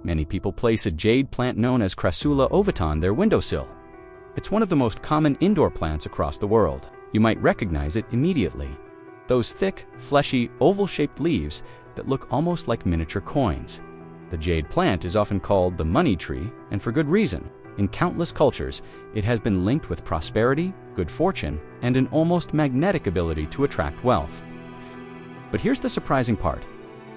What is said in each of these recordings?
Many people place a jade plant known as Crassula ovata on their windowsill. It's one of the most common indoor plants across the world. You might recognize it immediately. Those thick, fleshy, oval-shaped leaves that look almost like miniature coins. The jade plant is often called the money tree, and for good reason. In countless cultures, it has been linked with prosperity, good fortune, and an almost magnetic ability to attract wealth. But here's the surprising part.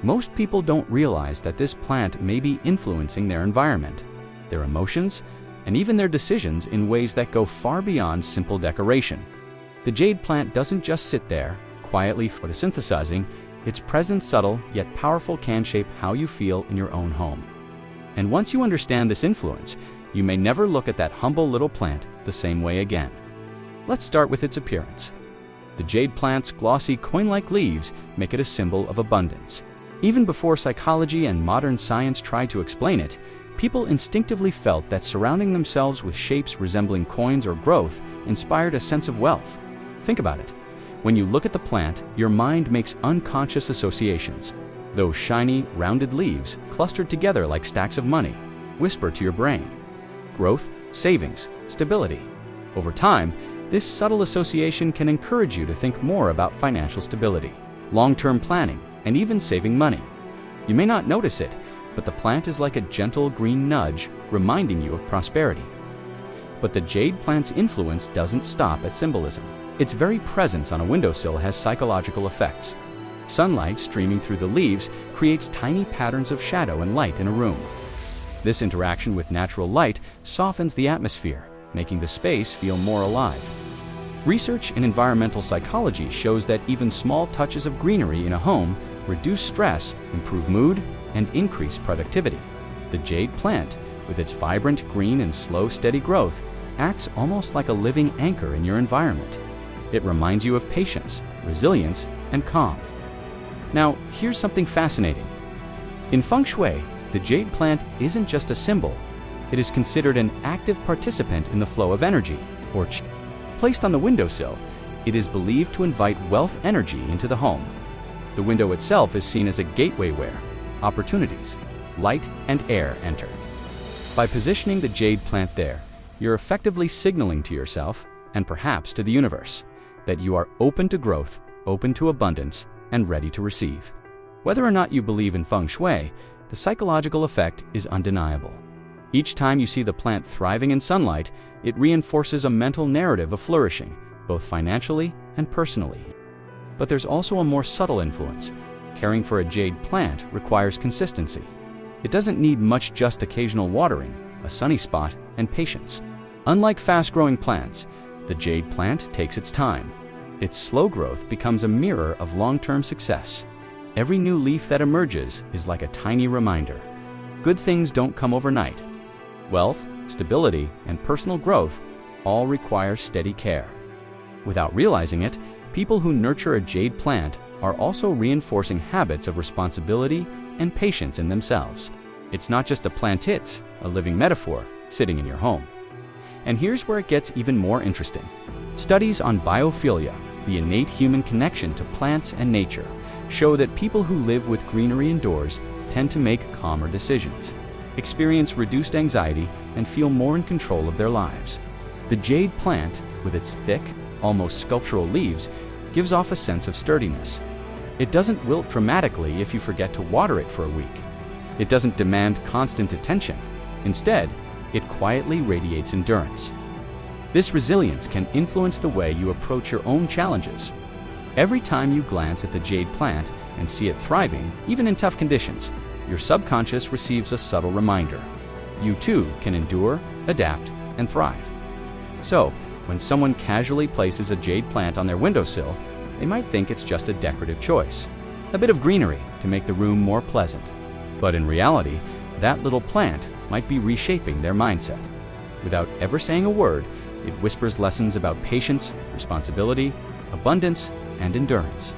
Most people don't realize that this plant may be influencing their environment, their emotions, and even their decisions in ways that go far beyond simple decoration. The jade plant doesn't just sit there, quietly photosynthesizing. Its presence, subtle yet powerful, can shape how you feel in your own home. And once you understand this influence, you may never look at that humble little plant the same way again. Let's start with its appearance. The jade plant's glossy, coin-like leaves make it a symbol of abundance. Even before psychology and modern science tried to explain it, people instinctively felt that surrounding themselves with shapes resembling coins or growth inspired a sense of wealth. Think about it. When you look at the plant, your mind makes unconscious associations. Those shiny, rounded leaves, clustered together like stacks of money, whisper to your brain. Growth, savings, stability. Over time, this subtle association can encourage you to think more about financial stability, long-term planning, and even saving money. You may not notice it, but the plant is like a gentle green nudge reminding you of prosperity. But the jade plant's influence doesn't stop at symbolism. Its very presence on a windowsill has psychological effects. Sunlight streaming through the leaves creates tiny patterns of shadow and light in a room. This interaction with natural light softens the atmosphere, making the space feel more alive. Research in environmental psychology shows that even small touches of greenery in a home reduce stress, improve mood, and increase productivity. The jade plant, with its vibrant green and slow, steady growth, acts almost like a living anchor in your environment. It reminds you of patience, resilience, and calm. Now, here's something fascinating. In Feng Shui, the jade plant isn't just a symbol. It is considered an active participant in the flow of energy, or qi. Placed on the windowsill, it is believed to invite wealth energy into the home. The window itself is seen as a gateway where opportunities, light, and air enter. By positioning the jade plant there, you're effectively signaling to yourself, and perhaps to the universe, that you are open to growth, open to abundance, and ready to receive. Whether or not you believe in Feng Shui, the psychological effect is undeniable. Each time you see the plant thriving in sunlight, it reinforces a mental narrative of flourishing, both financially and personally. But there's also a more subtle influence. Caring for a jade plant requires consistency. It doesn't need much, just occasional watering, a sunny spot, and patience. Unlike fast-growing plants, the jade plant takes its time. Its slow growth becomes a mirror of long-term success. Every new leaf that emerges is like a tiny reminder. Good things don't come overnight. Wealth, stability, and personal growth all require steady care. Without realizing it, people who nurture a jade plant are also reinforcing habits of responsibility and patience in themselves. It's not just a plant, it's a living metaphor sitting in your home. And here's where it gets even more interesting. Studies on biophilia, the innate human connection to plants and nature, show that people who live with greenery indoors tend to make calmer decisions, experience reduced anxiety, and feel more in control of their lives. The jade plant, with its thick, almost sculptural leaves, gives off a sense of sturdiness. It doesn't wilt dramatically if you forget to water it for a week. It doesn't demand constant attention. Instead, it quietly radiates endurance. This resilience can influence the way you approach your own challenges. Every time you glance at the jade plant and see it thriving, even in tough conditions, your subconscious receives a subtle reminder. You too can endure, adapt, and thrive. So, when someone casually places a jade plant on their windowsill, they might think it's just a decorative choice, a bit of greenery to make the room more pleasant. But in reality, that little plant might be reshaping their mindset. Without ever saying a word, it whispers lessons about patience, responsibility, abundance, and endurance.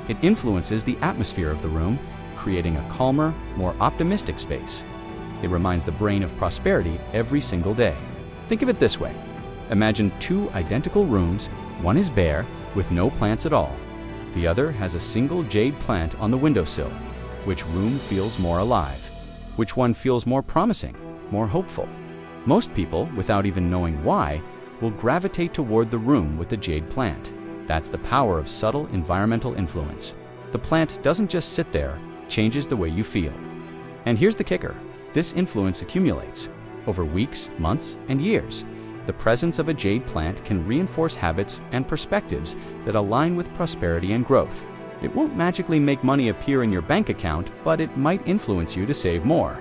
It influences the atmosphere of the room, creating a calmer, more optimistic space. It reminds the brain of prosperity every single day. Think of it this way. Imagine two identical rooms. One is bare, with no plants at all. The other has a single jade plant on the windowsill. Which room feels more alive? Which one feels more promising, more hopeful? Most people, without even knowing why, will gravitate toward the room with the jade plant. That's the power of subtle environmental influence. The plant doesn't just sit there, it changes the way you feel. And here's the kicker. This influence accumulates. Over weeks, months, and years, the presence of a jade plant can reinforce habits and perspectives that align with prosperity and growth. It won't magically make money appear in your bank account, but it might influence you to save more,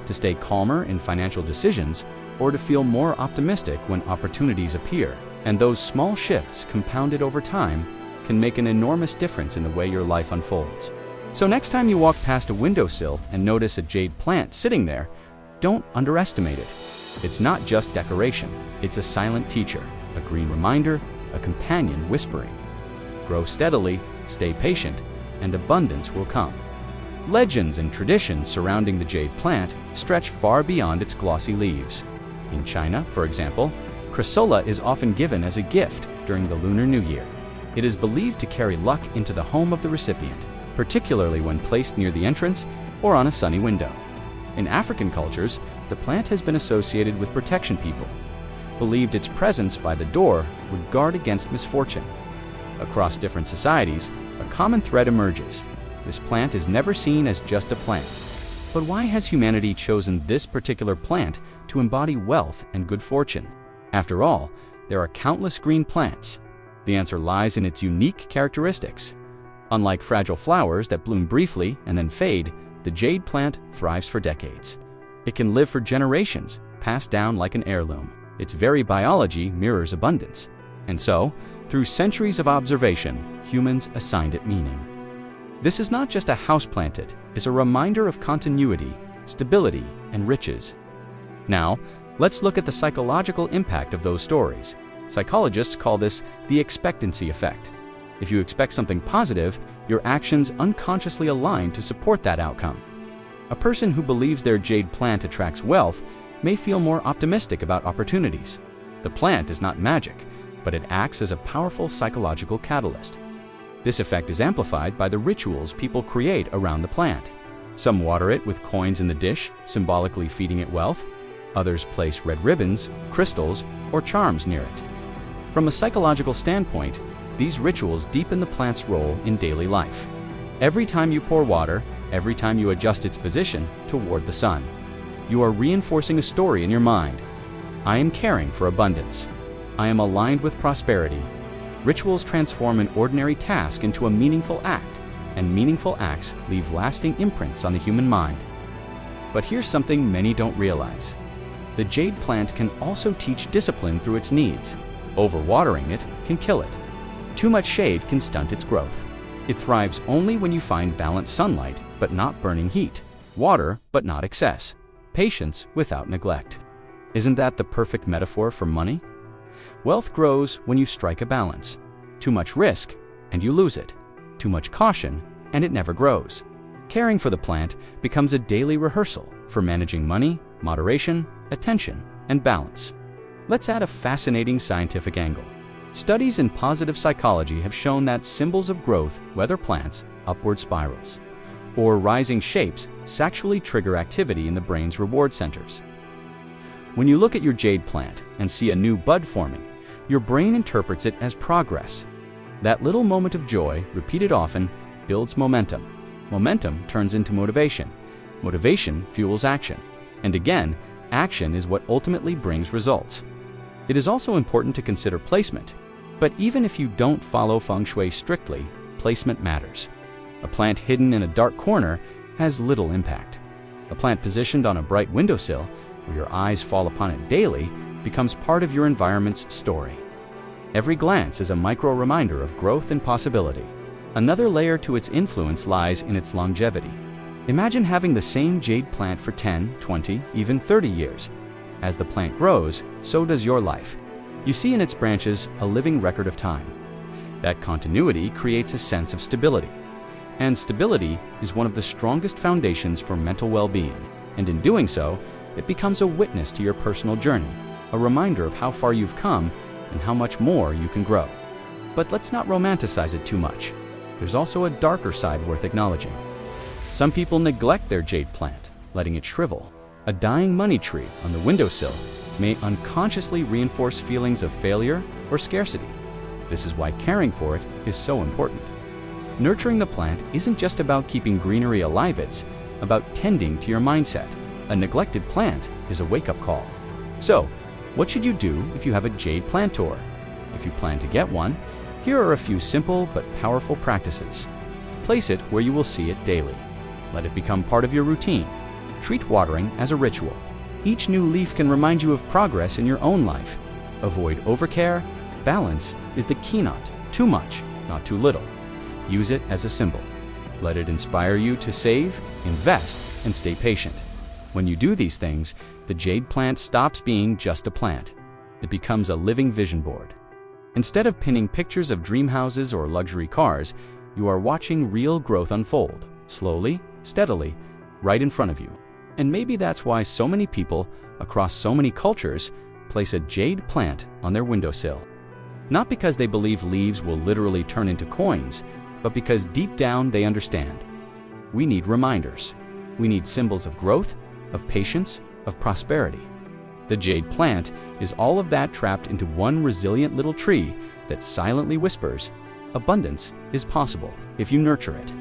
to stay calmer in financial decisions, or to feel more optimistic when opportunities appear. And those small shifts, compounded over time, can make an enormous difference in the way your life unfolds. So next time you walk past a windowsill and notice a jade plant sitting there, don't underestimate it. It's not just decoration, it's a silent teacher, a green reminder, a companion whispering. Grow steadily, stay patient, and abundance will come. Legends and traditions surrounding the jade plant stretch far beyond its glossy leaves. In China, for example, Crassula is often given as a gift during the Lunar New Year. It is believed to carry luck into the home of the recipient, particularly when placed near the entrance or on a sunny window. In African cultures, the plant has been associated with protection people, believed its presence by the door would guard against misfortune. Across different societies, a common thread emerges. This plant is never seen as just a plant. But why has humanity chosen this particular plant to embody wealth and good fortune? After all, there are countless green plants. The answer lies in its unique characteristics. Unlike fragile flowers that bloom briefly and then fade, the jade plant thrives for decades. It can live for generations, passed down like an heirloom. Its very biology mirrors abundance. And so, through centuries of observation, humans assigned it meaning. This is not just a house planted, it's a reminder of continuity, stability, and riches. Now, let's look at the psychological impact of those stories. Psychologists call this the expectancy effect. If you expect something positive, your actions unconsciously align to support that outcome. A person who believes their jade plant attracts wealth may feel more optimistic about opportunities. The plant is not magic, but it acts as a powerful psychological catalyst. This effect is amplified by the rituals people create around the plant. Some water it with coins in the dish, symbolically feeding it wealth. Others place red ribbons, crystals, or charms near it. From a psychological standpoint, these rituals deepen the plant's role in daily life. Every time you pour water, every time you adjust its position toward the sun, you are reinforcing a story in your mind. I am caring for abundance. I am aligned with prosperity. Rituals transform an ordinary task into a meaningful act, and meaningful acts leave lasting imprints on the human mind. But here's something many don't realize. The jade plant can also teach discipline through its needs. Overwatering it can kill it. Too much shade can stunt its growth. It thrives only when you find balanced sunlight, but not burning heat, water, but not excess, patience without neglect. Isn't that the perfect metaphor for money? Wealth grows when you strike a balance. Too much risk, and you lose it. Too much caution, and it never grows. Caring for the plant becomes a daily rehearsal for managing money, moderation, attention, and balance. Let's add a fascinating scientific angle. Studies in positive psychology have shown that symbols of growth, whether plants, upward spirals, or rising shapes, sexually trigger activity in the brain's reward centers. When you look at your jade plant and see a new bud forming, your brain interprets it as progress. That little moment of joy, repeated often, builds momentum. Momentum turns into motivation. Motivation fuels action. And again, action is what ultimately brings results. It is also important to consider placement. But even if you don't follow Feng Shui strictly, placement matters. A plant hidden in a dark corner has little impact. A plant positioned on a bright windowsill, where your eyes fall upon it daily, becomes part of your environment's story. Every glance is a micro reminder of growth and possibility. Another layer to its influence lies in its longevity. Imagine having the same jade plant for 10, 20, even 30 years. As the plant grows, so does your life. You see in its branches a living record of time. That continuity creates a sense of stability. And stability is one of the strongest foundations for mental well-being. And in doing so, it becomes a witness to your personal journey, a reminder of how far you've come and how much more you can grow. But let's not romanticize it too much. There's also a darker side worth acknowledging. Some people neglect their jade plant. letting it shrivel. A dying money tree on the windowsill may unconsciously reinforce feelings of failure or scarcity. This is why caring for it is so important. Nurturing the plant isn't just about keeping greenery alive, it's about tending to your mindset. A neglected plant is a wake-up call. So, what should you do if you have a jade planter? If you plan to get one, here are a few simple but powerful practices. Place it where you will see it daily. Let it become part of your routine. Treat watering as a ritual. Each new leaf can remind you of progress in your own life. Avoid overcare. Balance is the key. Not too much, not too little. Use it as a symbol. Let it inspire you to save, invest, and stay patient. When you do these things, the jade plant stops being just a plant. It becomes a living vision board. Instead of pinning pictures of dream houses or luxury cars, you are watching real growth unfold, slowly, steadily, right in front of you. And maybe that's why so many people, across so many cultures, place a jade plant on their windowsill. Not because they believe leaves will literally turn into coins, but because deep down they understand. We need reminders. We need symbols of growth, of patience, of prosperity. The jade plant is all of that trapped into one resilient little tree that silently whispers, abundance is possible if you nurture it.